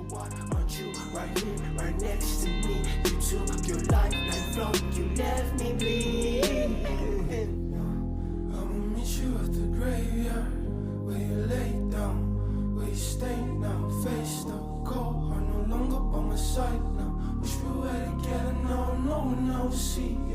why aren't you right here, right next to me? You took your life lifelong, you left me bleeding. I'ma meet you at the graveyard, where you lay down, where you stay now, face the cold heart no longer by my side now. Wish we were together now, no one else see.